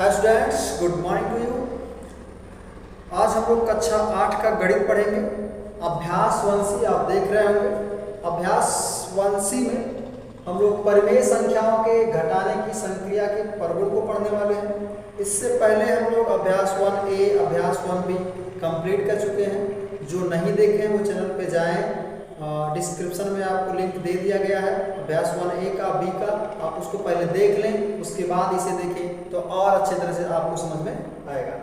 Hi students, good morning to you. आज हम लोग कक्षा 8 का गणित पढ़ेंगे। अभ्यास 1C आप देख रहे होंगे। अभ्यास 1C में हम लोग परिमेय संख्याओं के घटाने की संक्रिया के प्रगुण को पढ़ने वाले हैं। इससे पहले हम लोग अभ्यास 1A, अभ्यास 1B कंप्लीट कर चुके हैं। जो नहीं देखे वो चैनल पे जाएं, डिस्क्रिप्शन में आपको लिंक दे दिया गया है अभ्यास 1A का, B का। आप उसको पहले देख लें, उसके बाद इसे देखें तो और अच्छे तरह से आपको समझ में आएगा।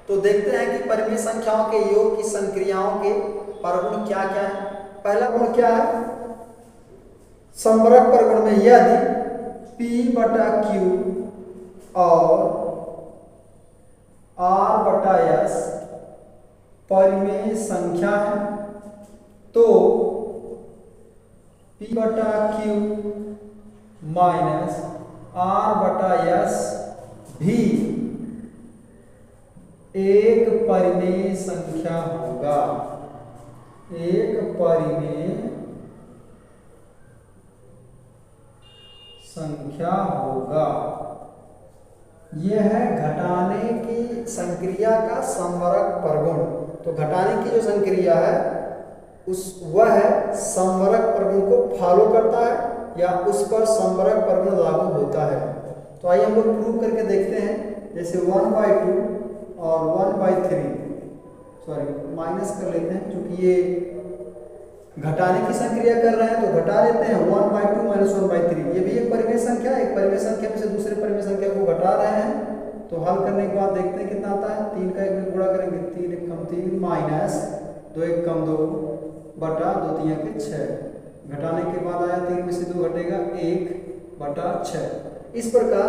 तो देखते हैं कि परिमेय संख्याओं के योग की संक्रियाओं के प्रगुण क्या क्या है। पहला गुण क्या है? संवरक प्रगुण में यदि P/Q और R/S परिमेय संख्या है तो P/Q माइनस R/S भी एक परिमेय संख्या होगा। एक परिमेय संख्या होगा। यह है घटाने की संक्रिया का संवरक प्रगुण। तो घटाने की जो संक्रिया है वह है संवरक प्रगुण को फॉलो करता है या उस पर संवरक प्रगुण लागू होता है। तो आइए हम लोग प्रूव करके देखते हैं। जैसे 1/2 और 1/3, सॉरी माइनस कर लेते हैं क्योंकि ये घटाने की संक्रिया कर रहे हैं तो घटा लेते हैं। 1/2 माइनस 1/3 ये भी एक परिमेय संख्या है। एक परिमेय संख्या में से दूसरे परिमेय संख्या को घटा रहे हैं। तो हल करने के बाद देखते हैं कितना आता है। 3 का 1 में गुणा करेंगे, 3 1 कम 3 माइनस 2 1 कम 2 बटा 2 3 के 6। घटाने के बाद आया 3 में से 2 घटेगा 1/6। इस प्रकार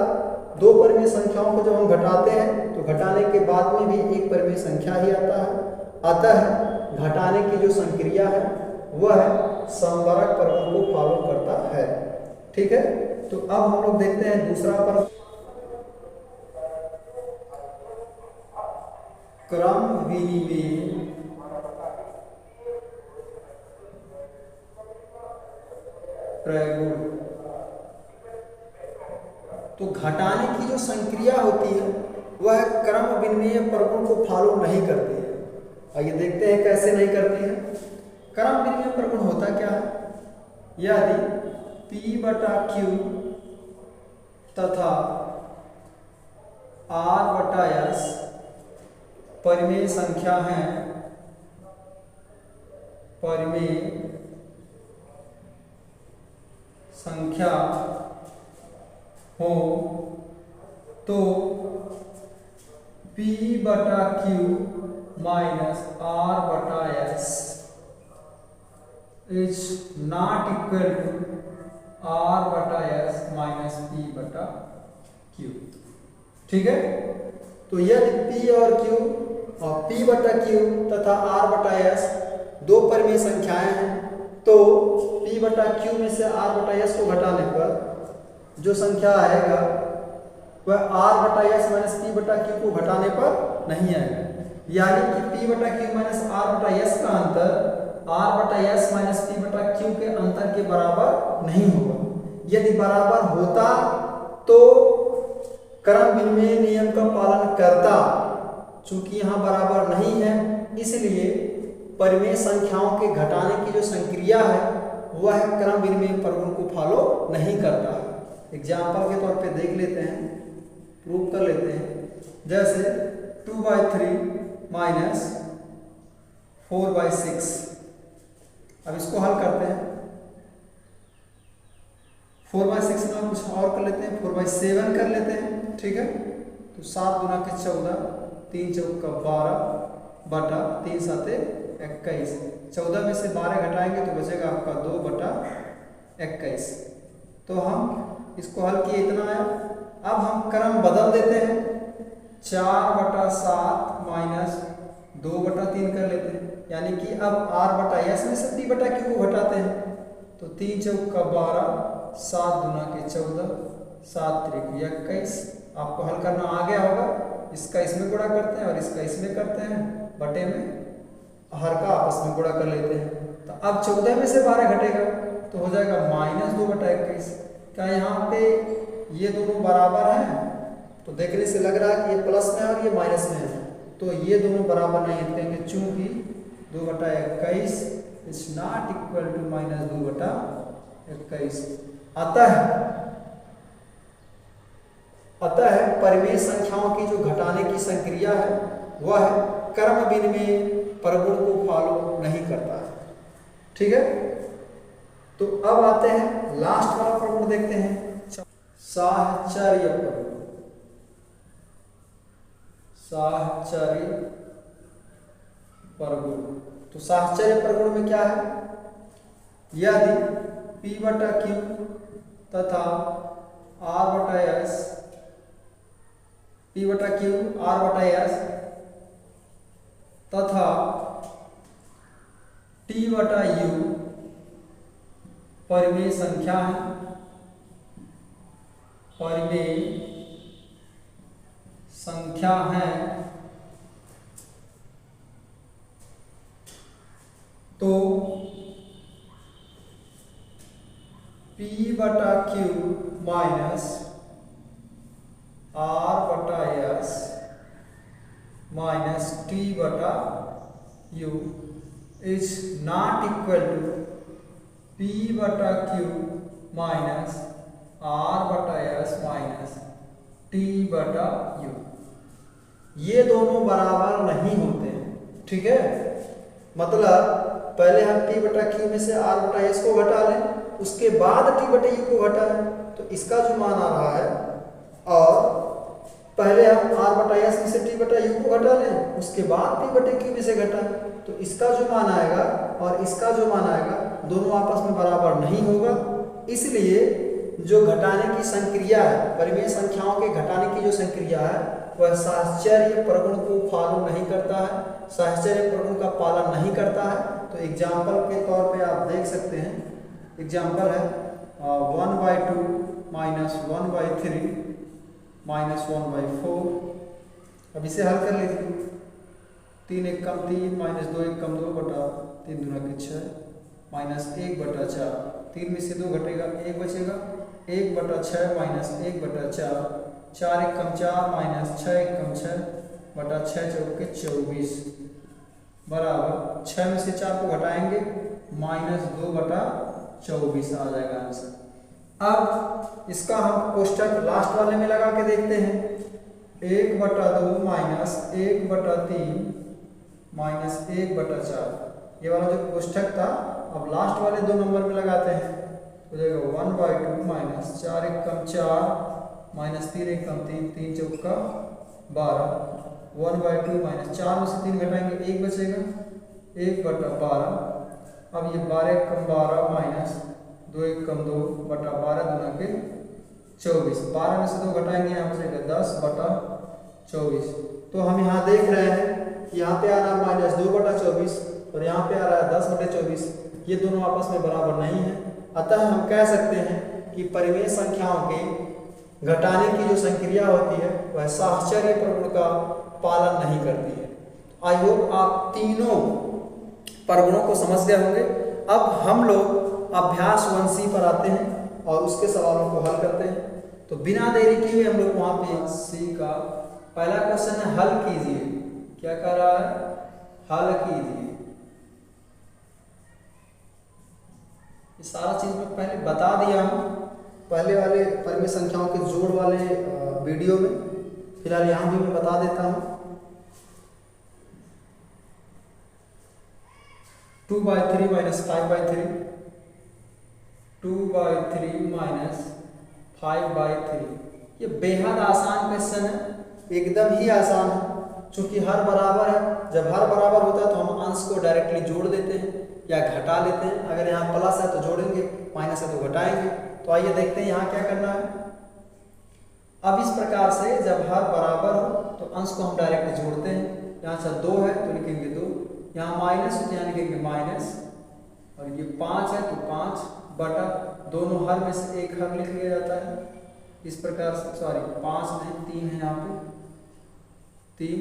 दो परिमेय संख्याओं को जब हम घटाते हैं तो घटाने के बाद में भी एक परिमेय संख्या ही आता है। अतः घटाने की जो संक्रिया है वह संवरक प्रगुण को फॉलो करता है। ठीक है, तो अब हम लोग देखते हैं दूसरा प्रगुण, क्रम विनिमेय प्रगुण। तो घटाने की जो संक्रिया होती है वह क्रम विनिमेय प्रगुण को फॉलो नहीं करती है। आइए देखते हैं कैसे नहीं करती है। क्रम विनिमेय प्रगुण होता क्या है? यदि P/Q तथा R/S परिमेय संख्या है, परिमेय संख्या हो तो P/Q minus R/S is not equal to R/S minus P/Q। ठीक है, तो यदि P और Q और P/Q तथा R/S दो परिमेय संख्याएं हैं तो P/Q में से R/S को घटाने पर जो संख्या आएगा वह R/S माइनस P/Q को घटाने पर नहीं आएगा। यानी कि P/Q माइनस R/S का अंतर R/S माइनस P/Q के अंतर के बराबर नहीं होगा। यदि बराबर होता तो क्रम विनिमेय नियम का पालन करता। चूंकि यहाँ बराबर नहीं है इसलिए परिमेय संख्याओं के घटाने की जो संक्रिया है वह क्रम विनिमेय प्रगुण को फॉलो नहीं करता। एग्जाम्पल के तौर पे देख लेते हैं, प्रूव कर लेते हैं। जैसे 2/3 माइनस 4/6। अब इसको हल करते हैं। 4/6 में कुछ और कर लेते हैं, 4/7 कर लेते हैं। ठीक है, तो 7 गुना के 14, 3 चौका 12 बटा 3 साते 21। 14 में से 12 घटाएंगे तो बचेगा आपका 2/21। तो हम इसको हल किए, इतना आया। अब हम क्रम बदल देते हैं, 4/7 माइनस 2/3 कर लेते हैं। यानी कि अब R/S में से P/Q को घटाते हैं तो 3 चौका 12, 7 गुना के 14, 7 त्रिक 21। आपको हल करना आ गया होगा। इसका इसमें गुणा करते हैं और इसका इसमें करते हैं, बटे में हर का आपस में गुणा कर लेते हैं। तो अब 14 में से 12 घटेगा तो हो जाएगा -2/21। क्या यहाँ पे ये दोनों बराबर हैं? तो देखने से लग रहा है कि ये प्लस में है और ये माइनस में है, तो ये दोनों बराबर नहीं है, कहेंगे चूंकि 2/21 इज नॉट इक्वल टू -2/21। अतः परिमेय संख्याओं की जो घटाने की संक्रिया है वह क्रम विनिमय प्रगुण को फॉलो नहीं करता है। ठीक है, तो अब आते हैं लास्ट वाला प्रगुण देखते हैं, साहचर्य प्रगुण। साहचर्य प्रगुण, तो साहचर्य प्रगुण में क्या है, यदि P/Q तथा R/S, P/Q R/S तथा T/U परिमेय संख्या है, परिमेय संख्या है, तो P/Q minus R/S minus T/U is not equal to P/Q minus R/S minus T/U। ये दोनों बराबर नहीं होते हैं। ठीक है, मतलब पहले हम P/Q में से R/S को घटा लें, उसके बाद T/U को घटाएं, तो इसका जो मान आ रहा है, और पहले हम R/S में से T/U को घटा लें, उसके बाद P/Q में से घटाएं, तो इसका जो मान आएगा और इसका जो मान आएगा दोनों आपस में बराबर नहीं होगा। इसलिए जो घटाने की संक्रिया है, परिमेय संख्याओं के घटाने की जो संक्रिया है, वह साहचर्य प्रगुण को फॉलो नहीं करता है, साहचर्य प्रगुण का पालन नहीं करता है। तो एग्जाम्पल के तौर पे आप देख सकते हैं, एग्जाम्पल है 1/2 माइनस 1/3 माइनस 1/4। अब इसे हल कर लीजिए, 3 × 1 = 3 माइनस 2 × 1 = 2 बटा 3 दूना 6 माइनस 1/4। 3 में से 2 घटेगा, 1 बचेगा, 1/6 माइनस 1/4, 4 × 1 = 4 माइनस 6 × 1 = 6 बटा 6 चौके 24 बराबर 6 में से 4 को घटाएंगे -2/24 आ जाएगा आंसर। अब इसका हम कोष्टक लास्ट वाले में लगा के देखते हैं, 1/2 माइनस 1/3 माइनस 1/4, ये वाला जो कोष्टक था अब लास्ट वाले 2 नंबर में लगाते हैं, हो जाएगा 1/2 माइनस 4 × 1 = 4 माइनस 3 × 1 = 3, 3 चौका 12, 1/2 माइनस 4 में से 3 घटाएंगे 1 बचेगा, 1/12। अब ये 12 × 1 = 12 माइनस 2 × 1 = 2 बटा 12 दूना के 24, 12 में से 2 घटाएंगे, यहाँ बचेगा 10/24। तो हम यहाँ देख रहे हैं कि यहाँ पे आ रहा है -2/24 और यहाँ पे आ रहा है 10/24, ये दोनों आपस में बराबर नहीं है। अतः हम कह सकते हैं कि परिमेय संख्याओं के घटाने की जो संक्रिया होती है वह साहचर्य प्रगुण का पालन नहीं करती है। आई होप आप तीनों प्रगुणों को समझ गए होंगे। अब हम लोग अभ्यास 1C पर आते हैं और उसके सवालों को हल करते हैं। तो बिना देरी किए हम लोग वहाँ पे C का पहला क्वेश्चन है, हल कीजिए। क्या कह रहा है, हल कीजिए। ये सारा चीज मैं पहले बता दिया हूँ पहले वाले परिमेय संख्याओं के जोड़ वाले वीडियो में, फिलहाल यहाँ भी मैं बता देता हूँ। 2/3 माइनस 5/3, 2/3 माइनस 5/3, ये बेहद आसान क्वेश्चन है, एकदम ही आसान है। चूंकि हर बराबर है, जब हर बराबर होता है तो हम अंश को डायरेक्टली जोड़ देते हैं या घटा लेते हैं। अगर यहाँ प्लस है तो जोड़ेंगे, माइनस है तो घटाएंगे। तो आइए देखते हैं यहाँ क्या करना है। अब इस प्रकार से जब हर बराबर हो तो अंश को हम डायरेक्ट जोड़ते हैं। यहाँ से 2 है तो लिखेंगे 2, यहाँ माइनस है तो यहाँ लिखेंगे माइनस, और ये 5 है तो 5 बटा दोनों हर में से एक हर लिख लिया जाता है। इस प्रकार से, सॉरी 5 में 3 है, यहाँ पे 3।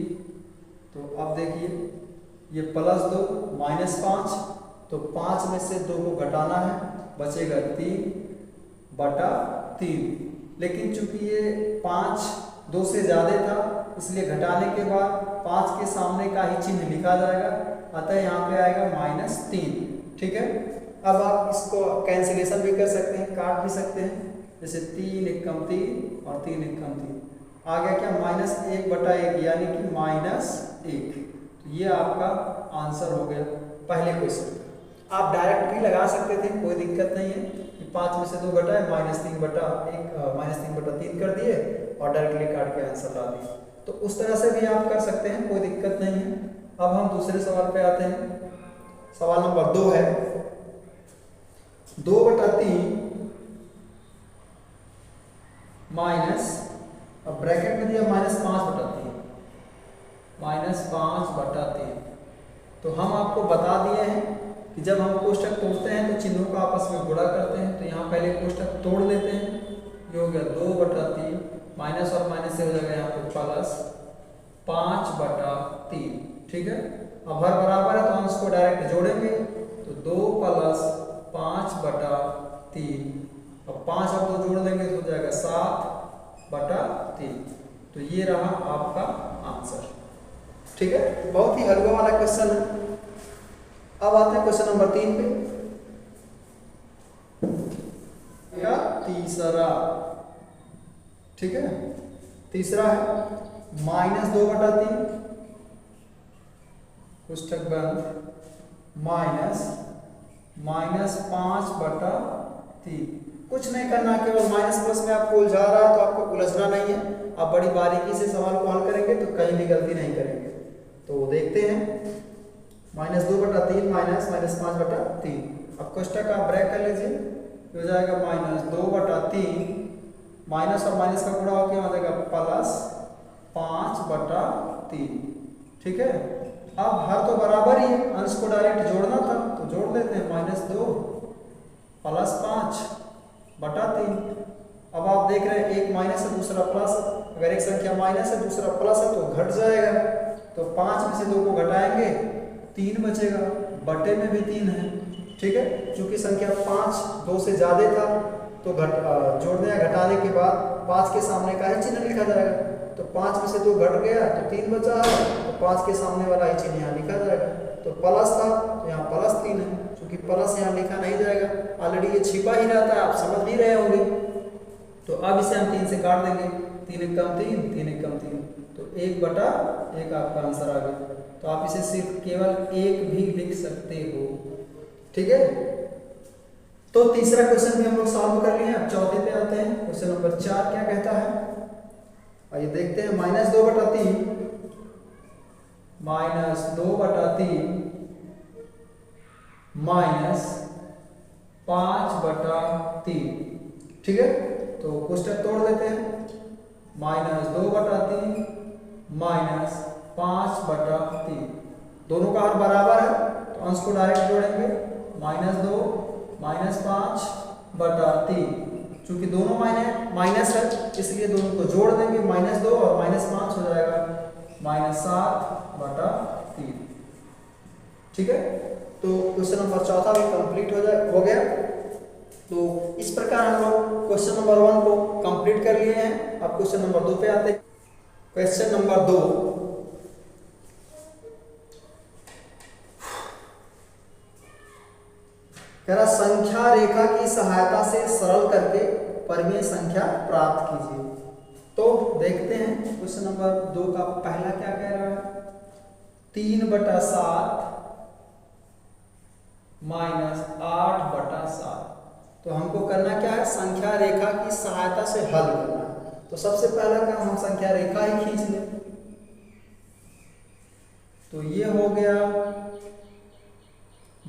तो अब देखिए ये +2 -5, तो 5 में से 2 को घटाना है, बचेगा 3/3। लेकिन चूंकि ये 5 2 से ज़्यादा था, इसलिए घटाने के बाद 5 के सामने का ही चिन्ह लिखा जाएगा, अतः यहाँ पे आएगा -3। ठीक है, अब आप इसको कैंसिलेशन भी कर सकते हैं, काट भी सकते हैं, जैसे 3 एकम 3 और 3 एकम 3 आ गया क्या, -1/1 यानी कि -1। तो ये आपका आंसर हो गया पहले क्वेश्चन का। आप डायरेक्ट भी लगा सकते थे, कोई दिक्कत नहीं है कि 5 में से 2 घटाए -3/1 कर दिए और डायरेक्टली काट के आंसर ला दिए। तो उस तरह से भी आप कर सकते हैं, कोई दिक्कत नहीं है। अब हम दूसरे सवाल पे आते हैं। सवाल नंबर 2 है 2/3 माइनस, अब ब्रैकेट में दिया -5/3, -5/3। तो हम आपको बता दिए हैं कि जब हम कोष्टक तोड़ते हैं तो चिन्हों का आपस में गुणा करते हैं। तो यहाँ पहले कोष्टक तोड़ लेते हैं, ये हो गया 2/3, माइनस और माइनस से हो जाएगा यहाँ पे प्लस 5/3। ठीक है, अब हर बराबर है तो हम इसको डायरेक्ट जोड़ेंगे, तो 2 + 5/3, अब 5 अब 2 जोड़ देंगे तो हो जाएगा 7/3। तो ये रहा आपका आंसर। ठीक है, बहुत ही हल्का वाला क्वेश्चन है। अब आते हैं क्वेश्चन नंबर 3 पे। तीसरा, ठीक है, तीसरा है -2/3 कोष्टक बंद -5/3। कुछ नहीं करना, केवल माइनस प्लस में आपको उलझा रहा है तो आपको उलझना नहीं है। आप बड़ी बारीकी से सवाल को हल करेंगे तो कहीं भी गलती नहीं करेंगे। तो देखते हैं, -2/3 -5/3। अब कोष्टक आप ब्रेक कर लीजिए, हो जाएगा -2/3, माइनस और माइनस का गुणा होकर आ जाएगा +5/3। ठीक है, अब हर तो बराबर ही है, अंश को डायरेक्ट जोड़ना था तो जोड़ देते हैं, -2 + 5/3। अब आप देख रहे हैं एक माइनस है दूसरा प्लस, अगर एक संख्या माइनस है दूसरा प्लस है तो घट जाएगा। तो 5 में से 2 को घटाएंगे 3 बचेगा, बटे में भी 3 है। ठीक है, चूंकि संख्या 5 2 से ज़्यादा था तो जोड़ने या घटाने के बाद 5 के सामने का ही चिन्ह लिखा जाएगा। तो 5 में से 2 घट गया तो 3 बचा है, तो 5 के सामने वाला ही चिन्ह यहाँ लिखा जाएगा। तो प्लस था तो यहाँ +3 है, क्योंकि प्लस यहाँ लिखा नहीं जाएगा, ऑलरेडी ये छिपा ही रहता है, आप समझ भी रहे होंगे। तो अब इसे हम 3 से काट देंगे, 3 एकम 3, 3 एकम 3, तो 1/1 आपका आंसर आ गया। तो आप इसे सिर्फ केवल 1 भी लिख सकते हो। ठीक है, तो तीसरा क्वेश्चन भी हम लोग सॉल्व कर लिए हैं। अब चौथे पे आते हैं। क्वेश्चन नंबर 4 क्या कहता है, आइए देखते हैं। -2/3 -5/3। ठीक है, तो कोष्टक तोड़ लेते हैं। -2/3 -5/3, दोनों का हर बराबर है तो अंश को डायरेक्ट जोड़ेंगे, -2 -5/3। चूंकि दोनों माइनस है इसलिए दोनों को जोड़ देंगे, -2 और -5 हो जाएगा -7/3। ठीक है, तो क्वेश्चन नंबर चौथा भी कंप्लीट हो गया। तो इस प्रकार हम लोग क्वेश्चन नंबर 1 को कंप्लीट कर लिए हैं। अब क्वेश्चन नंबर 2 पे आते हैं। क्वेश्चन नंबर 2, कह रहा संख्या रेखा की सहायता से सरल करके परिमेय संख्या प्राप्त कीजिए। तो देखते हैं क्वेश्चन नंबर 2 का पहला क्या कह रहा है, 3/7 -8/7। तो हमको करना क्या है, संख्या रेखा की सहायता से हल करना है। तो सबसे पहला काम हम संख्या रेखा ही खींच लें। तो ये हो गया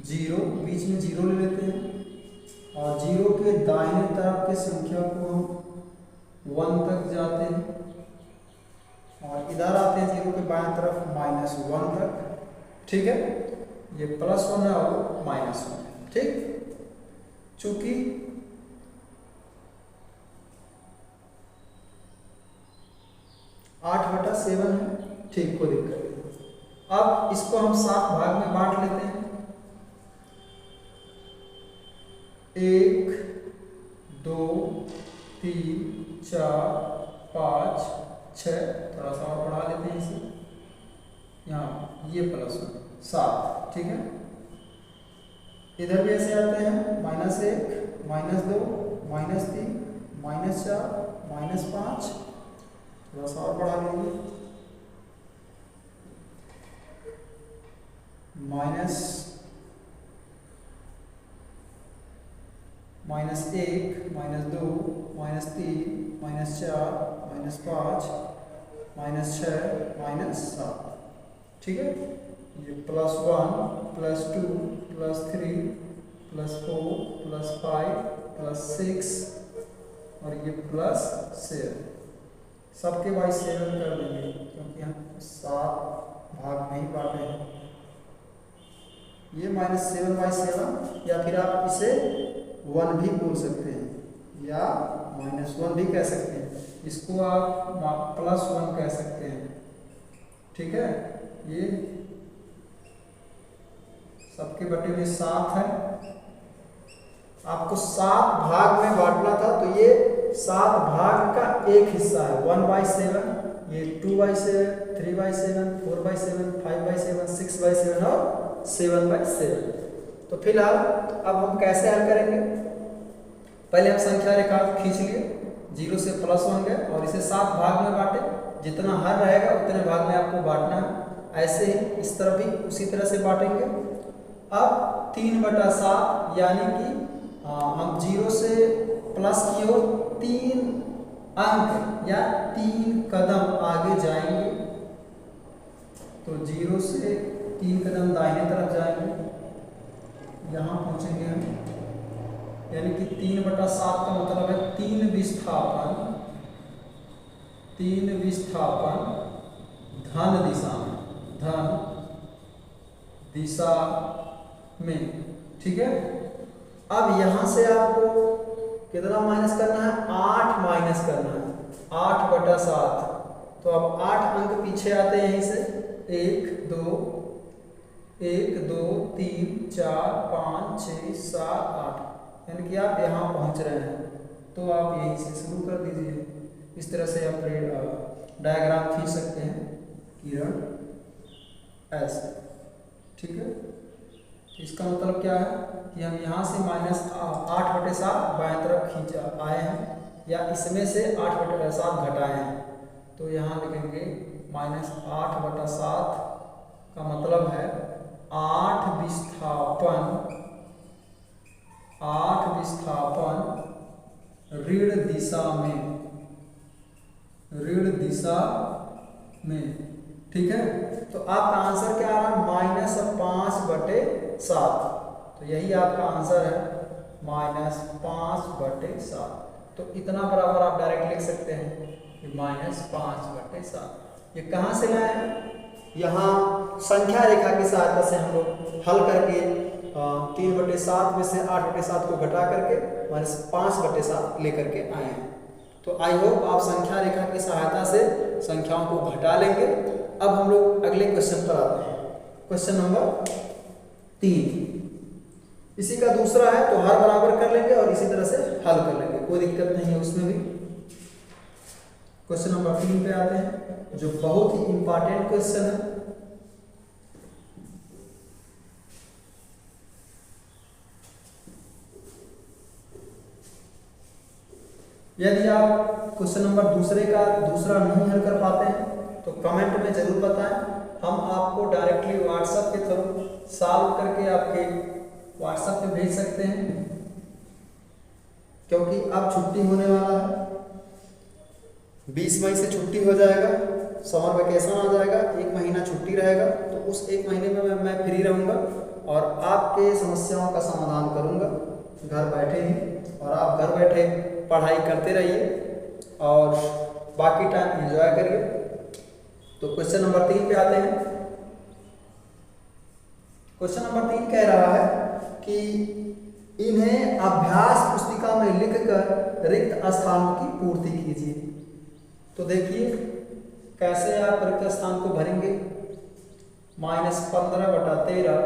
0, बीच में 0 ले लेते हैं और 0 के दाहिने तरफ की संख्या को हम 1 तक जाते हैं और इधर आते हैं 0 के बाएं तरफ -1 तक। ठीक है, ये +1 है और -1 है। ठीक, चूंकि 8/7 है, ठीक, कोई दिक्कत नहीं। अब इसको हम 7 भाग में बांट लेते हैं। 1 2 3 4 5 6, थोड़ा सा और बढ़ा लेते हैं इसे, यहाँ ये +1 7, ठीक है। इधर भी ऐसे आते हैं -1 -2 -3 -4 -5, थोड़ा सा और बढ़ा लेंगे, -1 -2 -3 -4 -5 -6 -7, ठीक है। ये +1 +2 +3 +4 +5 +6 और ये +7, सबके बाई 7 कर देंगे क्योंकि हम 7 भाग में ही बांटे हैं। ये -7/7, या फिर आप इसे 1 भी बोल सकते हैं या -1 भी कह सकते हैं, इसको आप +1 कह सकते हैं, ठीक है। ये सबके बटे में 7 है, आपको 7 भाग में बांटना था, तो ये 7 भाग का एक हिस्सा है 1/7, ये 2/7 3/7 4/7 5/7 6/7 और 7/7। तो फिलहाल अब हम कैसे हल करेंगे, पहले हम संख्या रेखा खींच लिए, 0 से +1 गए और इसे 7 भाग में बांटे, जितना हर रहेगा उतने भाग में आपको बांटना है। ऐसे ही इस तरफ भी उसी तरह से बांटेंगे। अब 3/7 यानी कि हम 0 से प्लस की ओर 3 अंक या 3 कदम आगे जाएंगे, तो 0 से 3 कदम दाहिने तरफ जाएंगे, यहाँ पहुँचेंगे हम, यानी कि 3/7 का मतलब है 3 विस्थापन धन दिशा में, ठीक है। अब यहाँ से आपको कितना माइनस करना है, 8 माइनस करना है, 8/7, तो अब 8 अंक पीछे आते हैं यहीं से, 1 2 3 4 5 6 7 8, यानी कि आप यहाँ पहुँच रहे हैं, तो आप यहीं से शुरू कर दीजिए। इस तरह से आप डायग्राम खींच सकते हैं, किरण ऐसे, ठीक है। इसका मतलब क्या है कि हम यहाँ से -8/7 बाएं तरफ खींच आए हैं, या इसमें से 8/7 घटाए हैं, तो यहाँ लिखेंगे -8/7 का मतलब है 8 विस्थापन ऋण दिशा में, ठीक है। तो आपका आंसर क्या आ रहा है, -5/7, तो यही आपका आंसर है -5/7। तो इतना बराबर आप डायरेक्ट लिख सकते हैं कि -5/7। ये कहाँ से लाए हैं, यहाँ संख्या रेखा की सहायता से हम लोग हल करके 3/7 में से 8/7 को घटा करके -5/7 लेकर के आए हैं। तो आई होप आप संख्या रेखा की सहायता से संख्याओं को घटा लेंगे। अब हम लोग अगले क्वेश्चन पर आते हैं, क्वेश्चन नंबर 3। इसी का दूसरा है, तो हर बराबर कर लेंगे और इसी तरह से हल कर लेंगे, कोई दिक्कत नहीं है उसमें भी। क्वेश्चन नंबर 3 पे आते हैं, जो बहुत ही इंपॉर्टेंट क्वेश्चन है। यदि आप क्वेश्चन नंबर दूसरा नहीं हल कर पाते हैं तो कमेंट में जरूर बताएं, हम आपको डायरेक्टली व्हाट्सएप के थ्रू सॉल्व करके आपके व्हाट्सएप पे भेज सकते हैं, क्योंकि अब छुट्टी होने वाला है, 20 मई से छुट्टी हो जाएगा, समर वेकेशन आ जाएगा, 1 महीना छुट्टी रहेगा, तो उस 1 महीने में मैं फ्री रहूँगा और आपके समस्याओं का समाधान करूँगा घर बैठे ही, और आप घर बैठे पढ़ाई करते रहिए और बाकी टाइम एंजॉय करिए। तो क्वेश्चन नंबर 3 पे आते हैं। क्वेश्चन नंबर 3 कह रहा है कि इन्हें अभ्यास पुस्तिका में लिखकर रिक्त स्थानों की पूर्ति कीजिए। तो देखिए कैसे आप रिक्त स्थान को भरेंगे, -15/13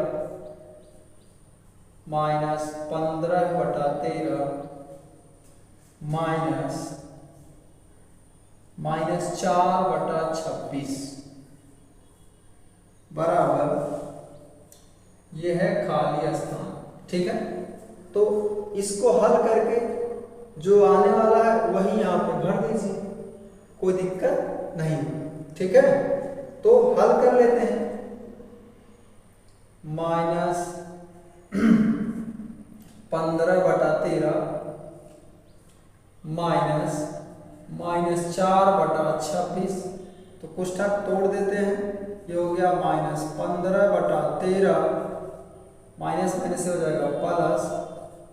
-15/13 -15/13 -4/26 बराबर ये है खाली स्थान। ठीक है, तो इसको हल करके जो आने वाला है वही यहाँ पे भर दीजिए, कोई दिक्कत नहीं। ठीक है, तो हल कर लेते हैं। -15/13 -4/26, तो कोष्ठक तोड़ देते हैं। ये हो गया -15/13 माइनस माइनस से हो जाएगा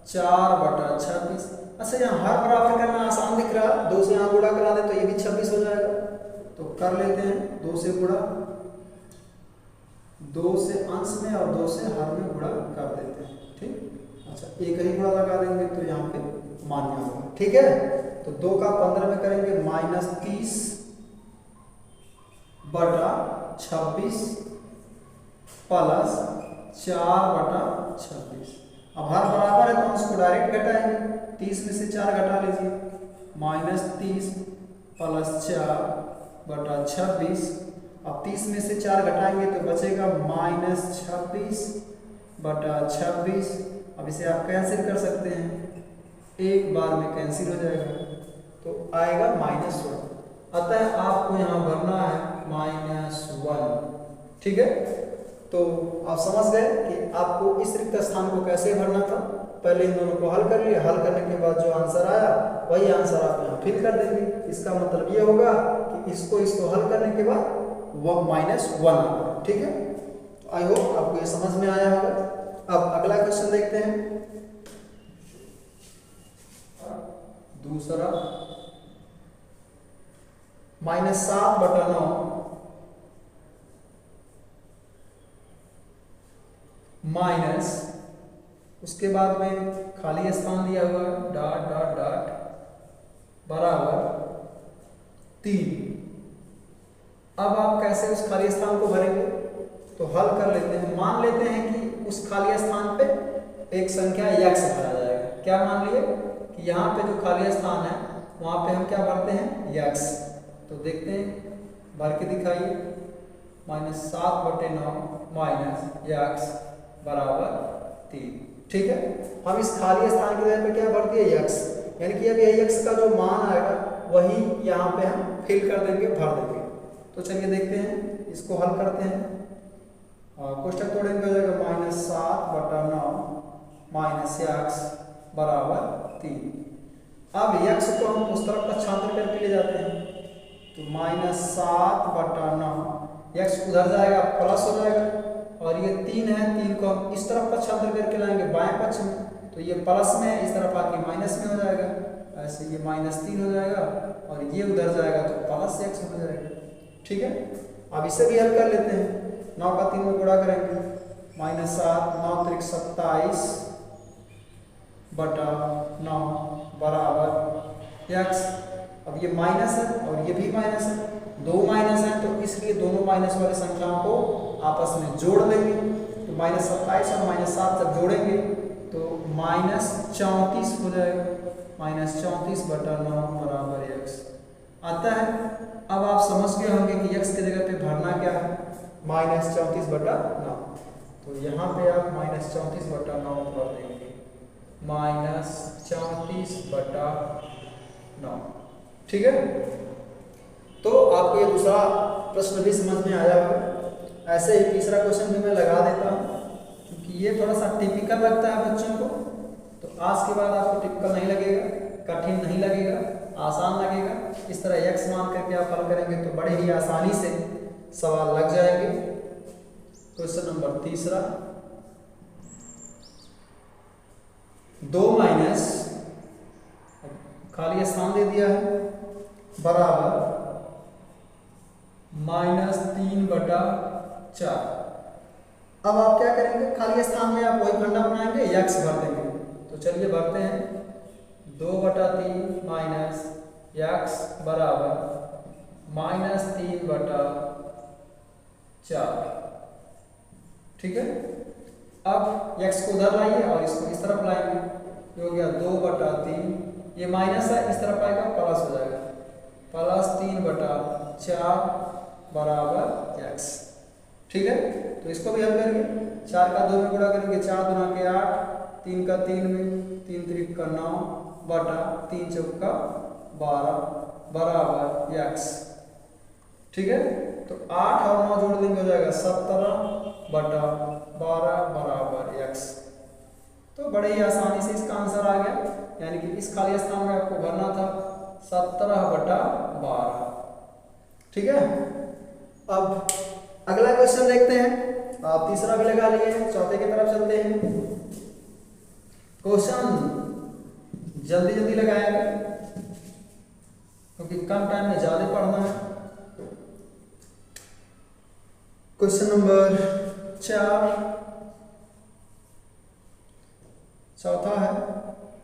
+4/26। अच्छा, यहाँ हर बराबर करना आसान दिख रहा, 2 से यहाँ गुणा करा दे तो ये भी 26 हो जाएगा। तो कर लेते हैं 2 से गुणा, 2 से अंश में और 2 से हर में गुणा कर देते हैं। ठीक, अच्छा एक ही गुणा लगा देंगे तो यहाँ पे मान्य होगा। ठीक है, तो 2 का 15 में करेंगे -30/26 +4/26। अब हर बराबर है तो हम इसको डायरेक्ट घटाएंगे, 30 में से 4 घटा लीजिए, -30 +4/26। अब 30 में से 4 घटाएंगे तो बचेगा -26/26। अब इसे आप कैंसिल कर सकते हैं, एक बार में कैंसिल हो जाएगा तो आएगा -1। अतः आपको यहाँ भरना है -1। ठीक है, तो आप समझ गए कि आपको इस रिक्त स्थान को कैसे भरना था। पहले इन दोनों को हल कर लिया, हल करने के बाद जो आंसर आया वही आंसर आप यहाँ फिल कर देंगे। इसका मतलब ये होगा कि इसको हल करने के बाद -1 आएगा। ठीक है, आई होप आपको ये समझ में आया होगा। अब अगला क्वेश्चन देखते हैं। दूसरा -7/9 माइनस, उसके बाद में खाली स्थान दिया हुआ है डॉट डॉट डॉट बराबर 3। अब आप कैसे उस खाली स्थान को भरेंगे, तो हल कर लेते हैं। मान लेते हैं कि उस खाली स्थान पे एक संख्या x भरा जाएगा। क्या मान लिए कि यहाँ पे जो खाली स्थान है वहाँ पे हम क्या भरते हैं, x। तो देखते हैं, भर के दिखाइए। -7/9 माइनस x बराबर 3। ठीक है, हम इस खाली स्थान की जगह पे क्या भर दिए, x, यानी कि अब ये x का जो मान आएगा वही यहाँ पे हम फिल कर देंगे, भर देंगे। तो चलिए देखते हैं, इसको हल करते हैं। कोष्ठक तोड़ेंगे, हो जाएगा -7/9 माइनस x बराबर 3। अब x को हम उस तरफ पक्षांतर करके ले जाते हैं, तो -7/9 x उधर जाएगा प्लस हो जाएगा, और ये 3 है, 3 को हम इस तरफ पक्षांतर करके लाएंगे बाएं पक्ष में, तो ये प्लस में इस तरफ आके माइनस में हो जाएगा। ऐसे ये -3 हो जाएगा और ये उधर जाएगा तो +x हो जाएगा। ठीक है, अब इसे भी हल कर लेते हैं। 9 का 3 में गुणा करेंगे, -7 9 त्रिक 27/9 बराबर x। अब ये माइनस है और ये भी माइनस है, 2 माइनस है, तो इसलिए दोनों माइनस वाली संख्याओं को आपस में जोड़ देंगे। तो -27 और -7 जब जोड़ेंगे तो -34 हो जाएगा, -34/9 बराबर x आता है। अब आप समझ गए होंगे कि x की जगह पे भरना क्या है, -34/9। तो यहाँ पे आप -34/9 भर देंगे, -34/9। ठीक है, तो आपको ये दूसरा प्रश्न भी समझ में आया होगा। ऐसे ही तीसरा क्वेश्चन भी मैं लगा देता हूँ, क्योंकि ये थोड़ा सा टिपिकल लगता है बच्चों को। तो आज के बाद आपको टिपिकल नहीं लगेगा, कठिन नहीं लगेगा, आसान लगेगा। इस तरह x मान करके आप हल करेंगे तो बड़े ही आसानी से सवाल लग जाएंगे। क्वेश्चन नंबर तीसरा, 2 माइनस खाली स्थान दे दिया है बराबर -3/4। अब आप क्या करेंगे, खाली स्थान में आप वही फंडा बनाएंगे, x भर देंगे। तो चलिए भरते हैं, 2/3 माइनस x बराबर -3/4। ठीक है, अब x को उधर लाइए और इसको इस तरफ लाएंगे, ये हो गया 2/3, ये माइनस है, इस तरफ आएगा प्लस हो जाएगा, +3/4 बराबर x। ठीक है, तो इसको भी हल करेंगे। 4 का 2 में गुणा करेंगे, 4 दूना के 8, 3 का 3 में, 3 त्रिक का 9 बटा 3 चौका 12 बराबर x। ठीक है, तो 8 और 9 जोड़ देंगे, हो जाएगा 17/12 बराबर x। तो बड़े ही आसानी से इसका आंसर आ गया, यानी कि इस खाली स्थान में आपको भरना था 17/12। ठीक है, अब अगला क्वेश्चन देखते हैं। आप तीसरा भी लगा लिए, चौथे की तरफ चलते हैं। क्वेश्चन जल्दी जल्दी लगाएंगे क्योंकि कम टाइम में ज्यादा पढ़ना है। क्वेश्चन नंबर 4 चौथा है।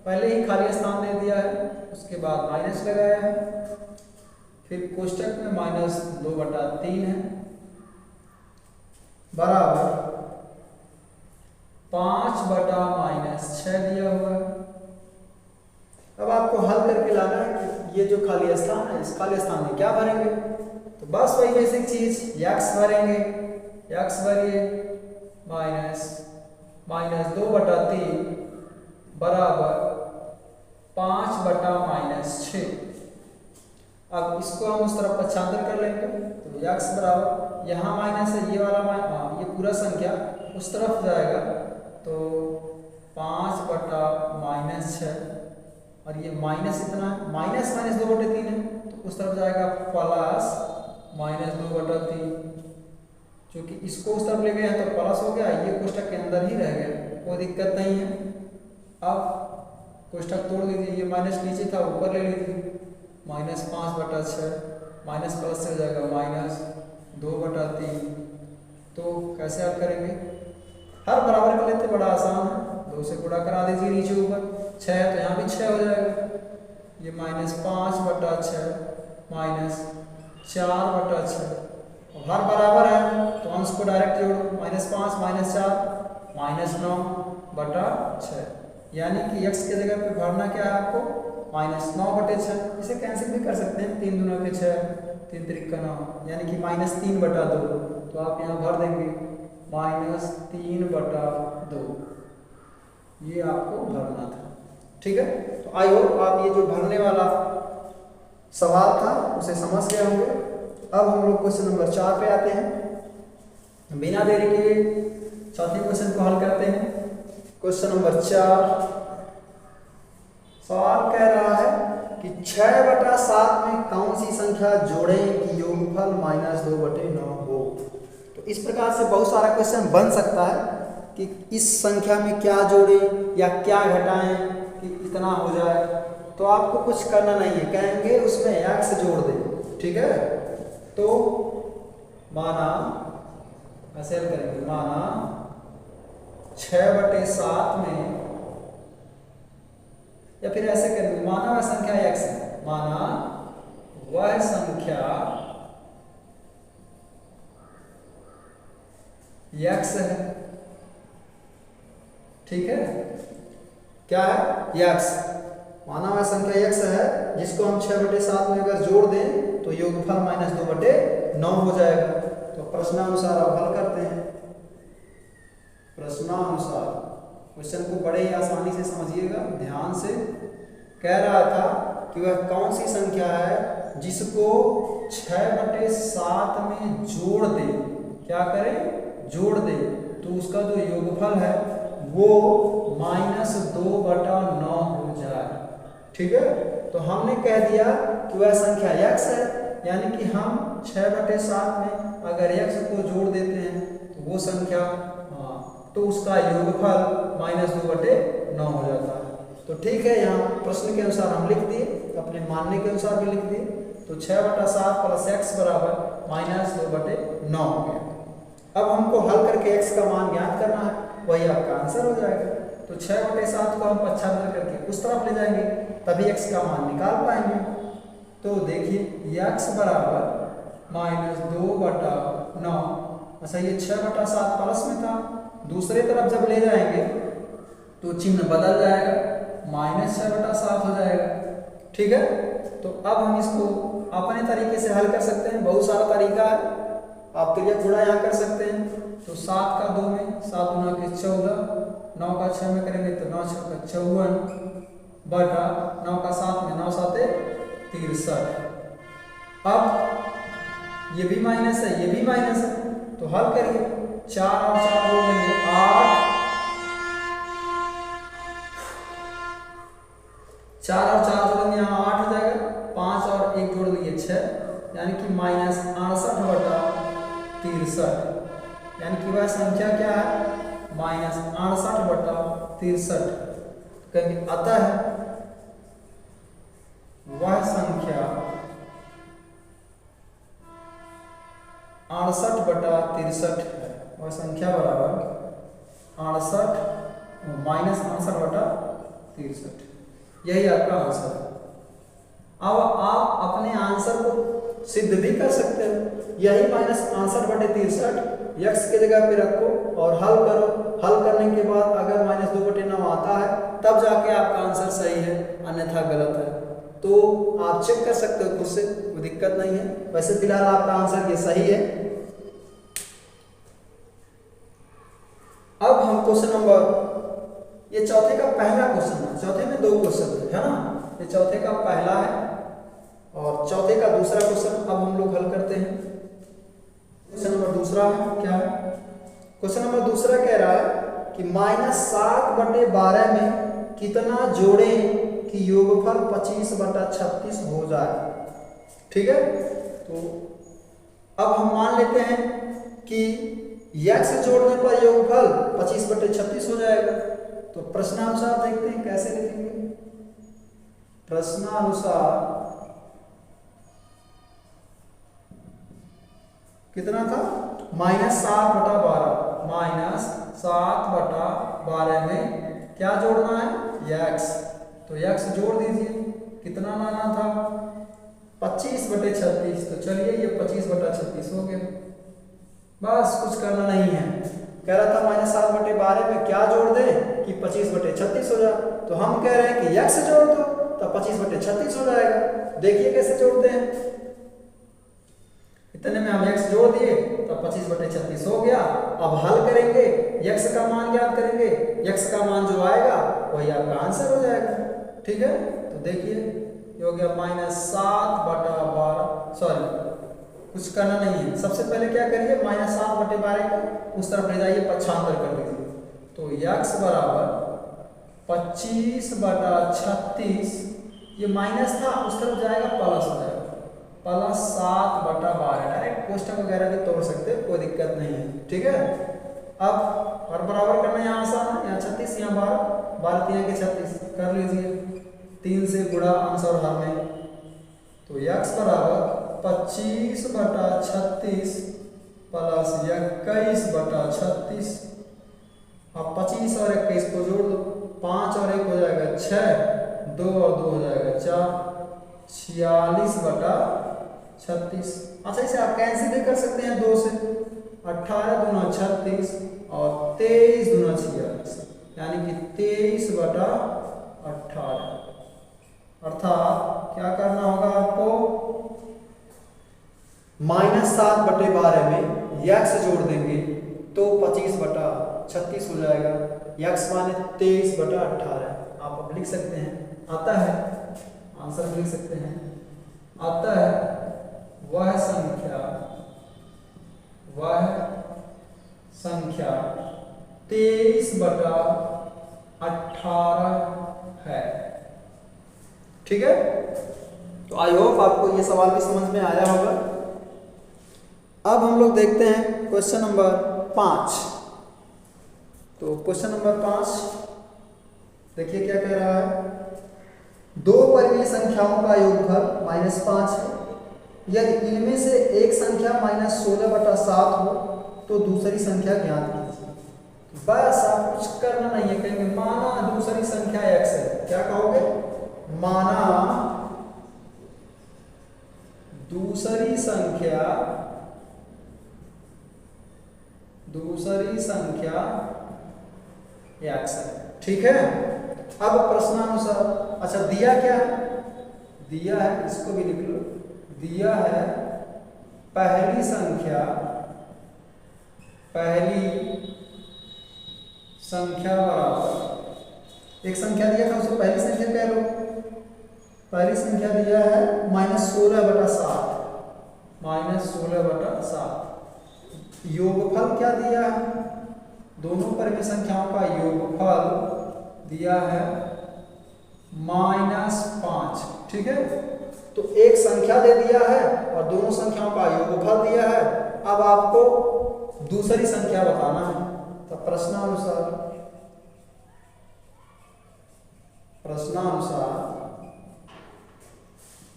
पहले ही खाली स्थान दे दिया है, उसके बाद माइनस लगाया है, फिर कोष्टक में -2/3 है बराबर 5/-6 दिया हुआ है। अब आपको हल करके लाना है कि ये जो खाली स्थान है, इस खाली स्थान में क्या भरेंगे। तो बस वही बेसिक चीज, x भरेंगे, x भरिए -2/3 बराबर 5/-6। अब इसको हम उस तरफ पक्षांतर कर लेंगे, तो x बराबर, यहाँ माइनस है, ये वाला ये पूरा संख्या उस तरफ जाएगा, तो 5/-6 और ये माइनस इतना है, --2/3 है, तो उस तरफ जाएगा +-2/3। क्योंकि इसको उस तरफ ले गए हैं तो प्लस हो गया, ये कोष्टक के अंदर ही रह गया, कोई दिक्कत नहीं है। अब कोष्टक तोड़ लीजिए, ये माइनस नीचे था ऊपर ले लीजिए, -5/6 माइनस प्लस से हो जाएगा -2/3। तो कैसे हल करेंगे, हर बराबर कर लेते, बड़ा आसान है, 2 से गुणा करा दीजिए नीचे ऊपर, 6 है तो यहाँ भी 6 हो जाएगा, ये -5/6 -4/6, और हर बराबर है तो अंश को डायरेक्ट जोड़ो, -5 -4 -9/6, यानी कि x के जगह पे भरना क्या है आपको, -9/6। इसे कैंसिल भी कर सकते हैं, 3 दूना के 6, 3 त्रिक का 9, यानी कि -3/2। तो आप यहाँ भर देंगे -3/2, ये आपको भरना था। ठीक है, तो आई होप आप ये जो भरने वाला सवाल था उसे समझ गए होंगे। अब हम लोग क्वेश्चन नंबर 4 पे आते हैं। बिना देरी के चौथे क्वेश्चन को हल करते हैं। क्वेश्चन नंबर 4 सवाल कह रहा है कि 6/7 में कौन सी संख्या जोड़ें कि योगफल -2/9 हो। तो इस प्रकार से बहुत सारा क्वेश्चन बन सकता है कि इस संख्या में क्या जोड़ें या क्या घटाएं कि इतना हो जाए। तो आपको कुछ करना नहीं है, कहेंगे उसमें x जोड़ दें। ठीक है, तो माना ऐसे हल करेंगे, माना 6/7 में, या फिर ऐसे करेंगे, माना वह संख्या x है, माना वह संख्या x है। ठीक है, क्या है, x, माना वह संख्या x है जिसको हम 6/7 में अगर जोड़ दें तो योगफल -2/9 हो जाएगा। तो प्रश्नानुसार अब हल करते हैं। प्रश्नानुसार क्वेश्चन को बड़े ही आसानी से समझिएगा, ध्यान से। कह रहा था कि वह कौन सी संख्या है जिसको 6/7 में जोड़ दे, क्या करें, जोड़ दे, तो उसका जो योगफल है वो -2/9 हो जाए। ठीक है, तो हमने कह दिया कि वह संख्या x है, यानी कि हम 6/7 में अगर x को जोड़ देते हैं तो वो संख्या, तो उसका योगफल -2/9 हो जाता है। तो ठीक है, यहाँ प्रश्न के अनुसार हम लिख दिए, अपने मानने के अनुसार भी लिख दिए। तो 6/7 + x बराबर -2/9 हो गया। अब हमको हल करके x का मान ज्ञात करना है, वही आपका आंसर हो जाएगा। तो 6/7 को हम पक्षांतर करके उस तरफ ले जाएंगे, तभी x का मान निकाल पाएंगे। तो देखिए x बराबर -2/9, अच्छा ये 6/7 प्लस में था, दूसरे तरफ जब ले जाएंगे तो चिन्ह बदल जाएगा, -6/7 हो जाएगा। ठीक है, तो अब हम इसको अपने तरीके से हल कर सकते हैं, बहुत सारा तरीका है। आप क्रिया गुणा यहाँ कर सकते हैं, तो 7 का 2 में 7 गुना के 14, 9 का 6 में करेंगे तो 9 6 का 54 बटा 9 का 7 में 9 7 63। अब ये भी माइनस है, ये भी माइनस है, तो हल करिए। 4 और 4 जोड़ लेंगे 8, 4 और 4 जोड़ेंगे यहाँ 8 हो जाएगा, 5 और 1 जोड़ देंगे 6, यानी कि माइनस 68 बटा 63, यानी कि वह संख्या क्या है, माइनस 68 बटा 63। कहेंगे अतः वह संख्या 68 बटा 63 है। वह संख्या बराबर 68 माइनस 68 बटा 63, यही आपका आंसर है। अब आप अपने आंसर को सिद्ध भी कर सकते हो, यही माइनस 68 बटे 63 यक्स की जगह पे रखो और हल करो। हल करने के बाद अगर माइनस 2 बटे 9 आता है तब जाके आपका आंसर सही है, अन्यथा गलत है। तो आप चेक कर सकते हो खुद से, कोई दिक्कत नहीं है। वैसे फिलहाल आपका आंसर ये सही है। अब हम क्वेश्चन नंबर, ये चौथे का पहला क्वेश्चन है, चौथे में 2 क्वेश्चन है ना, ये चौथे का पहला है और चौथे का दूसरा क्वेश्चन अब हम लोग हल करते हैं। क्वेश्चन नंबर दूसरा है, क्या है क्वेश्चन नंबर दूसरा, कह रहा है कि माइनस 7 बटे 12 में कितना जोड़ें कि योगफल 25 बटा 36 हो जाए। ठीक है, तो अब हम मान लेते हैं कि यक्स जोड़ने पर योगफल 25 बटे 36 हो जाएगा। तो प्रश्नानुसार देखते हैं कैसे लिखेंगे। प्रश्नानुसार कितना था, माइनस 7 बटा 12, माइनस 7 बटा 12 में क्या जोड़ना है, यक्स। तो यक्स जोड़ दीजिए, कितना लाना था, 25 बटे 36। तो चलिए ये 25 बटा 36 हो गया, बस कुछ करना नहीं है। कह रहा था माइनस 7 बटे 12 में क्या जोड़ दे कि 25 बटे 36 हो जाए, तो हम कह रहे हैं कि यक्स जोड़ दो तो 25 बटे 36 हो जाएगा। देखिए कैसे जोड़ते हैं, इतने में हम x जोड़ दिए तो 25 बटे 36 हो गया। अब हल करेंगे, x का मान ज्ञात करेंगे, x का मान जो आएगा वही आपका आंसर हो जाएगा। ठीक है, तो देखिए ये हो गया माइनस 7 बटा 12, सॉरी कुछ करना नहीं है। सबसे पहले क्या करिए, माइनस 7 बटे 12 को उस तरफ ले जाइए, पक्षांतर कर दीजिए। तो x बराबर 25 बटा 36, ये माइनस था उस तरफ जाएगा प्लस हो जाएगा, प्लस 7 बटा 12। डायरेक्ट कोष्टक वगैरह भी तोड़ सकते हैं, कोई दिक्कत नहीं है। ठीक है, अब और बराबर करना यहाँ आसान है, यहाँ 36 यहाँ 12, 12 3 के 36 कर लीजिए, 3 से गुणा अंश और हर में। तो x बराबर 25 बटा 36 प्लस 21 बटा 36। अब 25 और 21 को जोड़ दो, 5 और 1 हो जाएगा 6, 2 और 2 हो जाएगा 4, 46 बटा 36। अच्छा इसे आप कैंसिल भी कर सकते हैं 2 से, 18 दूना 36 और 23 दूना 46, यानी कि 23 बटा 18। अर्थात क्या करना होगा आपको, माइनस 7 बटे 12 में यक्स जोड़ देंगे तो 25 बटा 36 हो जाएगा, यक्स माने 23 बटा 18। आप अब लिख सकते हैं, आता है आंसर लिख सकते हैं, आता है वह संख्या 23 बटा 18 है। ठीक है, तो आई होप आपको ये सवाल भी समझ में आया होगा। अब हम लोग देखते हैं क्वेश्चन नंबर 5। तो क्वेश्चन नंबर 5 देखिए क्या कह रहा है, 2 परिमेय संख्याओं का योगफल -5 है। यदि इनमें से एक संख्या -16 बटा 7 हो तो दूसरी संख्या ज्ञात कीजिए। बस आप कुछ करना नहीं है, कहेंगे माना दूसरी संख्या x है। क्या कहोगे, माना दूसरी संख्या x है। ठीक है, अब प्रश्नानुसार, अच्छा दिया क्या है, दिया है इसको भी लिख लो, दिया है पहली संख्या बराबर, एक संख्या दिया था उसको पहली संख्या कह लो। पहली संख्या दिया है -16/7, -16/7। योगफल क्या दिया है? दोनों परिमेय संख्याओं का योगफल दिया है -5। ठीक है, तो एक संख्या दे दिया है और दोनों संख्याओं का योगफल दिया है। अब आपको दूसरी संख्या बताना है। तो प्रश्नानुसार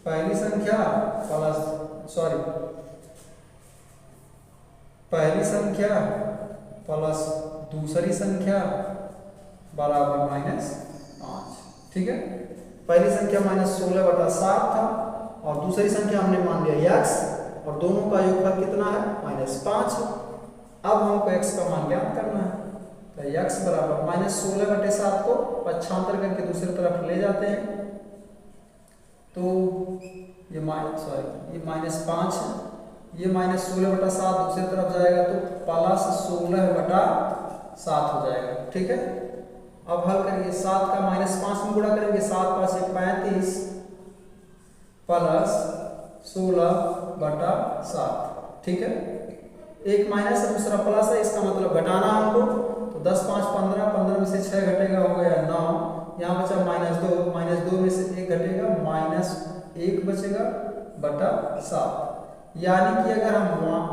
पहली संख्या प्लस दूसरी संख्या बराबर -5। ठीक है, पहली संख्या -16/7 था और दूसरी संख्या हमने मान लिया x, और दोनों का योगफल कितना है? -5। अब हमको x का मान ज्ञात करना है। तो x बराबर -16/7 को पक्षांतर करके दूसरी तरफ ले जाते हैं, तो ये -5 है, ये -16/7 दूसरी तरफ जाएगा तो +16/7 हो जाएगा। ठीक है, अब हल करिए, 7 का -5 में गुणा करेंगे, 7 5 35 प्लस 16/7। ठीक है, एक माइनस है दूसरा प्लस है, इसका मतलब घटाना हमको। तो 10 5 15, 15 में से 6 घटेगा, हो गया 9। यहाँ बचा -2 में से 1 घटेगा, -1 बचेगा बटा 7। यानी कि अगर हम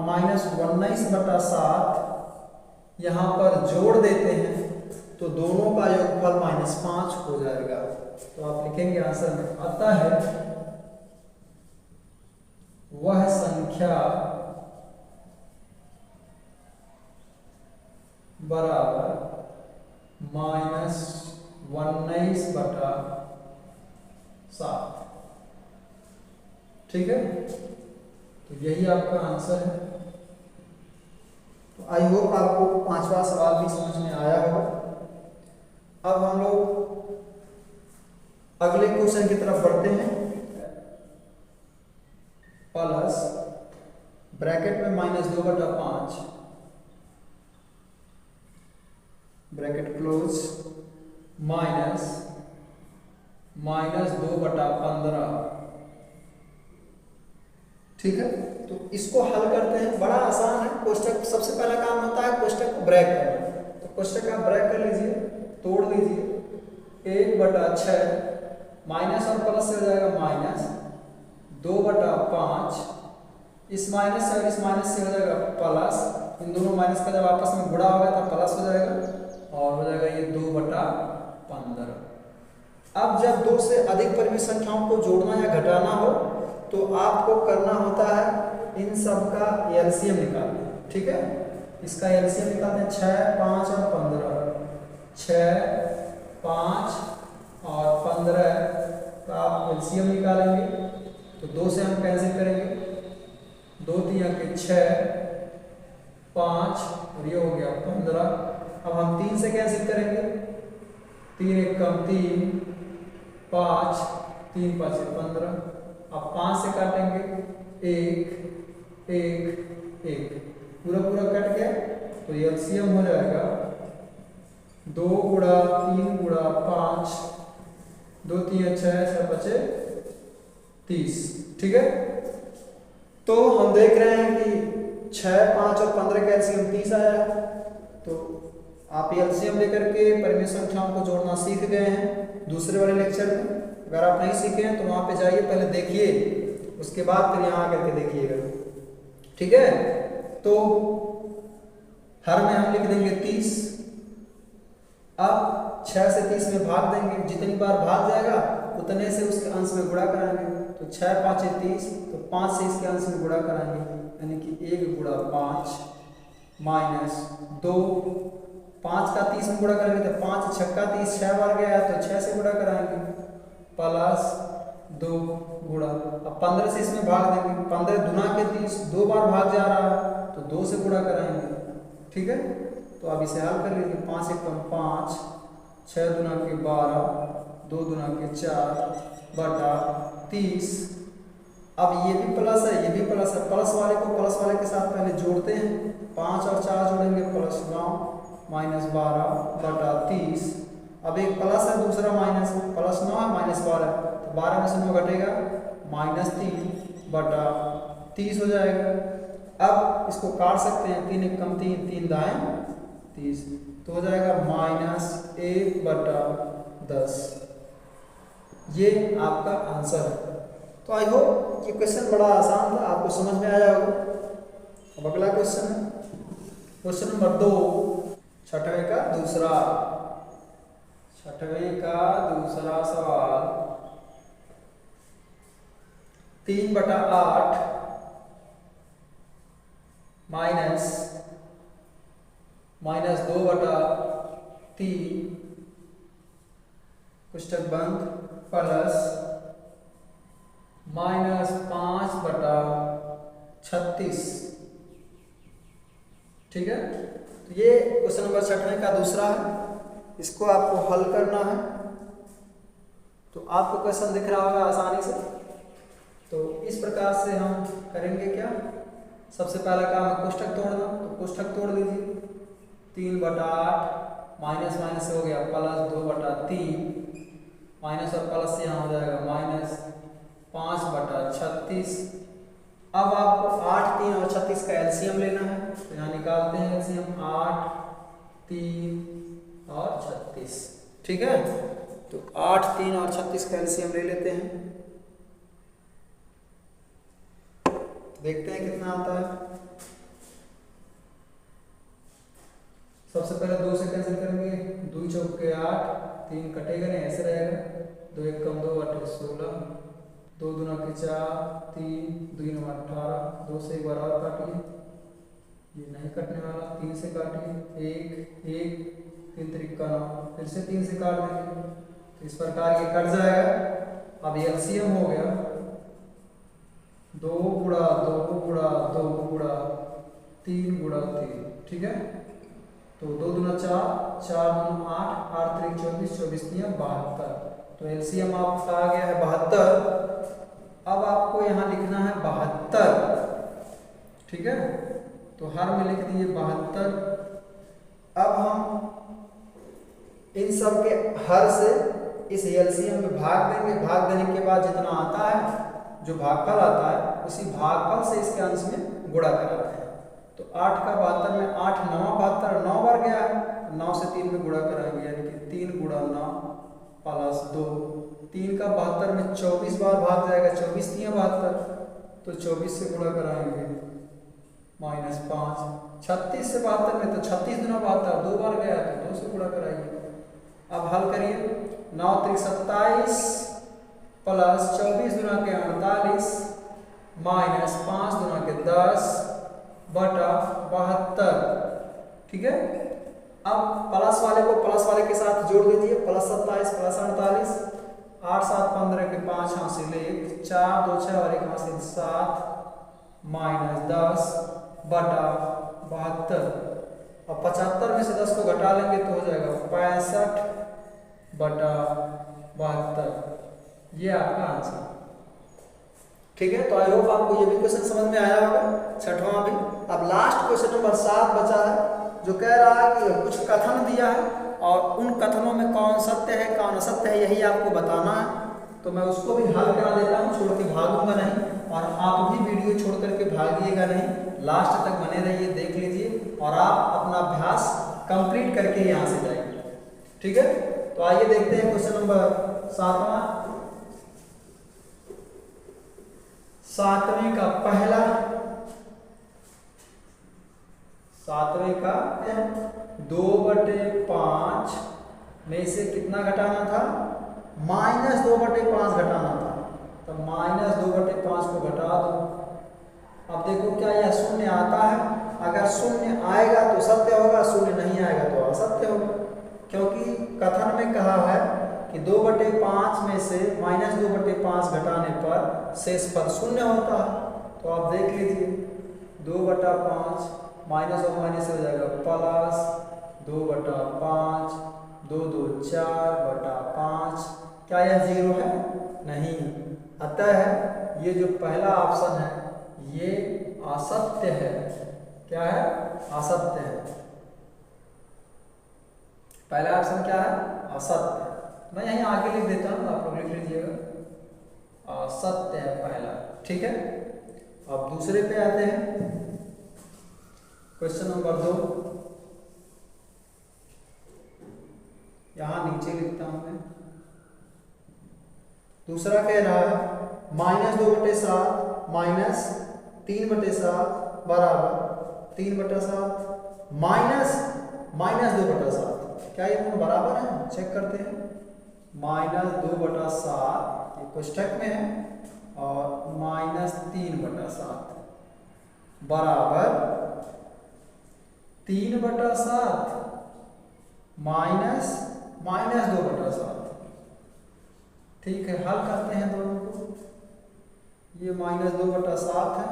-19/7 यहाँ पर जोड़ देते हैं तो दोनों का योगफल -5 हो जाएगा। तो आप लिखेंगे आंसर में, अतः वह संख्या बराबर -19/7। ठीक है, तो यही आपका आंसर है। तो आई होप आपको 5वां सवाल भी समझ में आया होगा। अब हम लोग अगले क्वेश्चन की तरफ बढ़ते हैं। प्लस ब्रैकेट में -2/5 ब्रैकेट क्लोज -2/15। ठीक है, तो इसको हल करते हैं। बड़ा आसान है, कोष्टक सबसे पहला काम होता है कोष्टक को ब्रेक करना। तो कोष्टक आप ब्रेक कर लीजिए, तोड़ लीजिए। 1/6 माइनस और प्लस से हो जाएगा -2/5, इस माइनस से और इस माइनस से हो जाएगा प्लस। इन दोनों माइनस का जब आपस में गुणा होगा तो प्लस हो जाएगा और हो जाएगा ये 2/15। अब जब 2 से अधिक परिमेय संख्याओं को जोड़ना या घटाना हो तो आपको करना होता है इन सब का एलसीएम निकालना। ठीक है, इसका एलसीएम निकालते हैं 6 5 और 15। 6 5 और 15 का आप एलसीएम निकालेंगे तो 2 से हम कैंसिल करेंगे, 2 3 के 6 5 और ये हो गया 15। अब हम 3 से कैंसिल करेंगे, 3 1 कम 3 5 3 5 15। अब 5 से काटेंगे 1 1 1, पूरा कट गया। तो एलसीएम हो जाएगा 2 × 3 × 5, 2 3 6 6 बचे 30। ठीक है, तो हम देख रहे हैं कि 6 5 और 15 का एलसीएम 30 आया। तो आप एलसीएम लेकर के परिमेय संख्याओं को जोड़ना सीख गए हैं दूसरे वाले लेक्चर में। अगर आप नहीं सीखे हैं तो वहां पे जाइए, पहले देखिए, उसके बाद फिर यहाँ आकर के देखिएगा। ठीक है, तो हर में हम लिख देंगे 30। अब 6 से 30 में भाग देंगे, जितनी बार भाग जाएगा उतने से उसके अंश में गुणा कराएंगे। तो 6 5 30, तो 5 से इसके अंश में गुणा कराएंगे, यानी कि 1 × 5 -2। 5 का 30 में गुणा करेंगे तो 5 6 का 30 6 बार गया, तो 6 से गुणा कराएंगे प्लस 2 गुणा। अब 15 से इसमें भाग देंगे, 15 दूना के 30, 2 बार भाग जा रहा है तो 2 से गुणा कराएंगे। ठीक है, तो अब इसे हल कर लीजिए। 5 1 5, 6 दूना के 12, 2 दूना के 4 बटा 30। अब ये भी प्लस है, ये भी प्लस है, प्लस वाले को प्लस वाले के साथ पहले जोड़ते हैं। 5 और 4 जोड़ेंगे प्लस 9 माइनस 12 बटा 30। अब एक प्लस है दूसरा माइनस, प्लस 9 है माइनस 12, तो 12 में से 9 घटेगा माइनस 3 बटा 30 हो जाएगा। अब इसको काट सकते हैं, 3 एक कम 3, 3 दाएं 30, तो हो जाएगा माइनस 1 बटा 10। ये आपका आंसर है। तो आई होप ये क्वेश्चन बड़ा आसान था, आपको समझ में आया होगा। अब अगला क्वेश्चन है क्वेश्चन नंबर 2, छठवें का दूसरा सवाल। 3 बटा 8 माइनस 2 बटा 3 पुस्तक बंद प्लस माइनस 5 बटा 36। ठीक है, तो ये क्वेश्चन नंबर 6 का दूसरा है। इसको आपको हल करना है। तो आपको क्वेश्चन दिख रहा होगा आसानी से। तो इस प्रकार से हम करेंगे क्या, सबसे पहला काम है कोष्ठक तोड़ना। तो कोष्ठक तोड़ लीजिए। 3 बटा 8 माइनस माइनस हो गया प्लस 2 बटा 3, माइनस और प्लस से यहाँ हो जाएगा माइनस 5 बटा 36। अब आपको 8, 3 और 36 का एलसीएम लेना है। तो यहाँ निकालते हैं एलसीएम, 8, 3 और 36। ठीक है, तो 8, 3 और 36 का एलसीएम ले लेते हैं। देखते हैं कितना आता है। सबसे पहले 2 से कैंसिल करेंगे, 2 चौके 8, 3 कटेगा नहीं, ऐसे रहेगा। 2 एक कम 2 8 16, 2 दूना के 4, 3 2 9 18, 2 से एक बार और काटिए, ये नहीं कटने वाला। 3 से काटिए, 1 1 3 त्रिका 9, फिर से 3 से काट देंगे। तो इस प्रकार ये कट जाएगा। अब एलसीएम हो गया 2 गुणा 2 गुणा 2 गुणा 3 गुणा 3। ठीक है, तो 2 दूना 4, 4 दूना 8, 8 3 24, 24 3 72। तो एलसीएम आपका आ गया है 72। अब आपको यहाँ लिखना है 72। ठीक है, तो हर में लिख दीजिए 72। अब हम इन सब के हर से इस एलसीएम में भाग देंगे। भाग देने के बाद जितना आता है, जो भागफल आता है, उसी भागफल से इसके अंश में गुणा कराते हैं। तो 8 का 72 में 8 9 72, 9 बार गया है, 9 से 3 में गुणा कराएंगे, यानी कि 3 गुणा 9 प्लस 2। 3 का 72 में 24 बार भाग जाएगा, 24 3 72, तो 24 से गुणा कराएंगे माइनस 5। 36 से 72 में तो 36 दूना 72, 2 बार गया तो 2 से गुणा कराइए। अब हल करिए, 9 3 27 प्लस 24 दूना के 48 माइनस 5 दूना के 10 बटा 72। ठीक है, अब प्लस वाले को प्लस वाले के साथ जोड़ दीजिए, प्लस 27 प्लस 48, 8 7 15 के 5 हासिल 1, 4 2 6 और 1 हासिल 7 माइनस 10 बटा 72। अब 75 में से 10 को घटा लेंगे तो हो जाएगा 65 बटा 72। ये आपका आंसर। ठीक है, तो आई होप आपको ये भी क्वेश्चन समझ में आया होगा, 6वां भी। अब लास्ट क्वेश्चन नंबर 7 बचा है, जो कह रहा है कि कुछ कथन दिया है और उन कथनों में कौन सत्य है कौन असत्य है, यही आपको बताना है। तो मैं उसको भी हल करा देता हूँ, छोड़ के भागूंगा नहीं, और आप भी वीडियो छोड़ करके भागिएगा नहीं, लास्ट तक बने रहिए, देख लीजिए और आप अपना अभ्यास कंप्लीट करके यहाँ से जाइए। ठीक है, तो आइए देखते हैं क्वेश्चन नंबर 7वें का पहला, 7वें का 2/5 में से कितना घटाना था, -2/5 घटाना था। तो -2/5 को घटा दो। अब देखो क्या यह शून्य आता है, अगर शून्य आएगा तो सत्य होगा, शून्य नहीं आएगा तो असत्य होगा, क्योंकि कथन में कहा है कि 2/5 में से -2/5 घटाने पर शेष पद शून्य होता है। तो आप देख लीजिए 2/5 माइनस और माइनस हो जाएगा प्लस 2/5, 2 2 4/5। क्या यह 0 है? नहीं, अतः ये जो पहला ऑप्शन है ये असत्य है। क्या है? असत्य है। पहला ऑप्शन क्या है? असत्य। मैं यहीं आगे लिख देता हूँ, आप लोग लिख लीजिएगा। असत्य है पहला। ठीक है, अब दूसरे पे आते हैं। क्वेश्चन नंबर 2, यहां नीचे लिखता हूं मैं। दूसरा कह रहा है -2/7 -3/7 बराबर 3/7 -2/7। क्या ये दोनों बराबर हैं? चेक करते हैं। -2/7 ये कोष्ठक में है और -3/7 बराबर 3/7 -2/7। ठीक है, हल करते हैं दोनों को। ये -2/7 है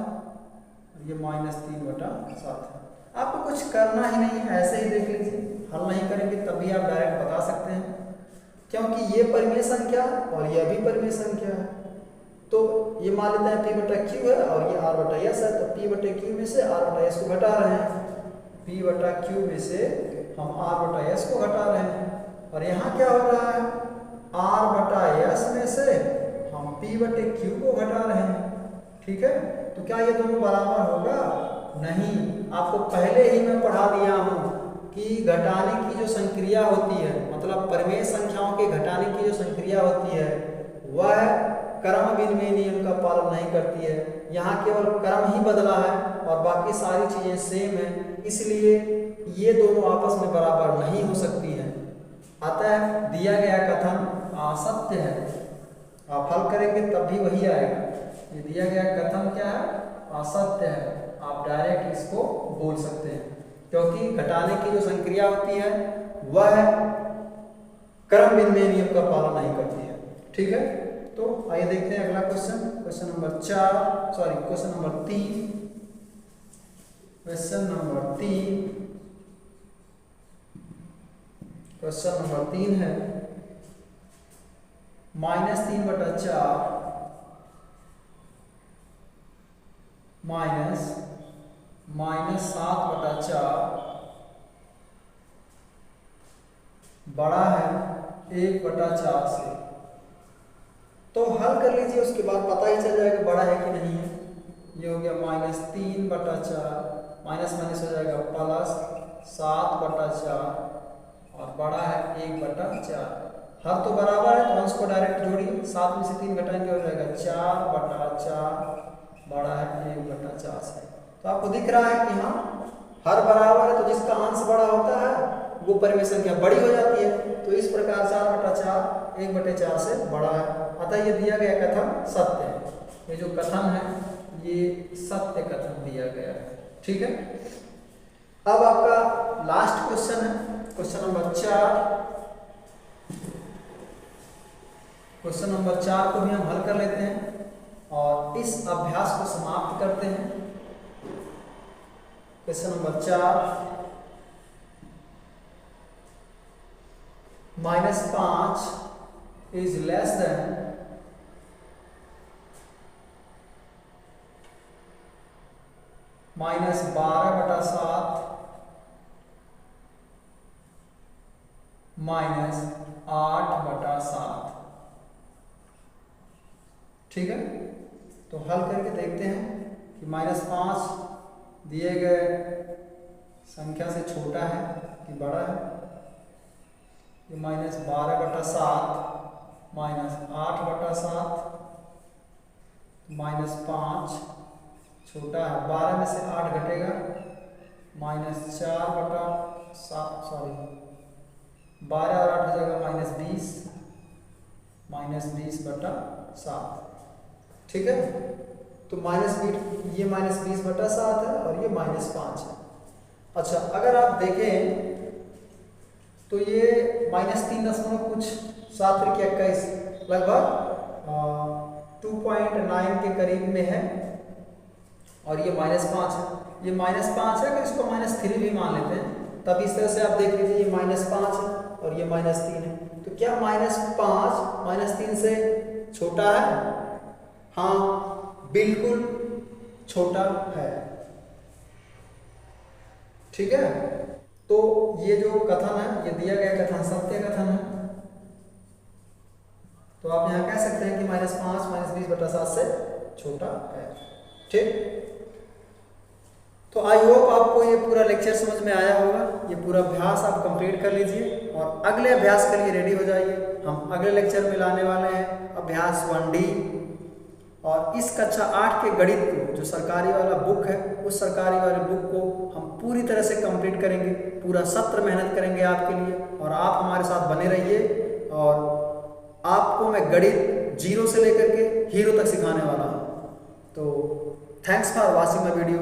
और ये -3/7 है। आपको कुछ करना ही नहीं है, ऐसे ही देख लीजिए। हल नहीं करेंगे तब भी आप डायरेक्ट बता सकते हैं, क्योंकि ये परिमेय संख्या और ये भी परिमेय संख्या है। तो ये मान लेते हैं P/Q है और ये R/S है, तो P/Q में से R/S को घटा रहे हैं। P/Q में से हम R/S को घटा रहे हैं। और यहाँ क्या हो रहा है? R/S में से हम P/Q को घटा रहे हैं। ठीक है, तो क्या ये दोनों बराबर होगा? नहीं। आपको पहले ही मैं पढ़ा दिया हूँ कि घटाने की जो संक्रिया होती है, मतलब परिमेय संख्याओं के घटाने की जो संक्रिया होती है, वह क्रम विनिमय नियम का पालन नहीं करती है। यहाँ केवल क्रम ही बदला है और बाकी सारी चीजें सेम है, इसलिए ये दोनों आपस में बराबर नहीं हो सकती हैं। अतः दिया गया कथन असत्य है। आप हल करेंगे तब भी वही आएगा। ये दिया गया कथन क्या है? असत्य है। आप डायरेक्ट इसको बोल सकते हैं, क्योंकि घटाने की जो संक्रिया होती है वह क्रम विनिमय नियम का पालन नहीं करती है। ठीक है, तो आइए देखते हैं अगला question. Question number 3। Question number 3 है -3/4 -7/4 बड़ा है 1/4 से। तो हल कर लीजिए, उसके बाद पता ही चल जाएगा बड़ा है कि नहीं है। ये हो गया -3/4, माइनस माइनस हो जाएगा प्लस 7/4 और बड़ा है 1/4। हर तो बराबर है तो अंश को डायरेक्ट जोड़िए। 7 में से 3 घटाएंगे हो जाएगा 4/4, बड़ा है 1/4 से। तो आपको दिख रहा है कि हाँ हर बराबर है तो जिसका अंश बड़ा होता है वो परिमेय संख्या बड़ी हो जाती है। तो इस प्रकार 4/4 1/4 से बड़ा है। अतः ये दिया गया कथन सत्य है। ये जो कथन है ये सत्य कथन दिया गया है। ठीक है, अब आपका लास्ट क्वेश्चन है, क्वेश्चन नंबर 4। क्वेश्चन नंबर 4 को भी हम हल कर लेते हैं और इस अभ्यास को समाप्त करते हैं। Question number 4, -5 is less than -12/7 -8/7। ठीक है, तो हल करके देखते हैं कि -5 दिए गए संख्या से छोटा है कि बड़ा है। ये -12/7 -8/7 -5 छोटा है। 12 में से 8 घटेगा, -4/7 सॉरी 12 और 8 हो जाएगा -20 -20/7। ठीक है, तो ये -20/7 है और ये -5 है। अच्छा, अगर आप देखें तो ये -3.21 लगभग 2.9 के करीब में है और ये -5 है। ये -5 है, अगर इसको -3 भी मान लेते हैं तब इस तरह से आप देख लीजिए ये -5 है और ये -3 है। तो क्या -5 -3 से छोटा है? हाँ, बिल्कुल छोटा है। ठीक है, तो ये जो कथन है, ये दिया गया कथन सत्य कथन है। तो आप यहां कह सकते हैं कि -5 -20/7 से छोटा है। ठीक, तो आई होप आपको ये पूरा लेक्चर समझ में आया होगा। ये पूरा अभ्यास आप कंप्लीट कर लीजिए और अगले अभ्यास के लिए रेडी हो जाइए। हम अगले लेक्चर में लाने वाले हैं अभ्यास 1D, और इस कक्षा 8 के गणित को, जो सरकारी वाला बुक है, उस सरकारी वाले बुक को हम पूरी तरह से कंप्लीट करेंगे। पूरा सत्र मेहनत करेंगे आपके लिए, और आप हमारे साथ बने रहिए। और आपको मैं गणित 0 से लेकर के हीरो तक सिखाने वाला हूँ। तो thanks for watching my video.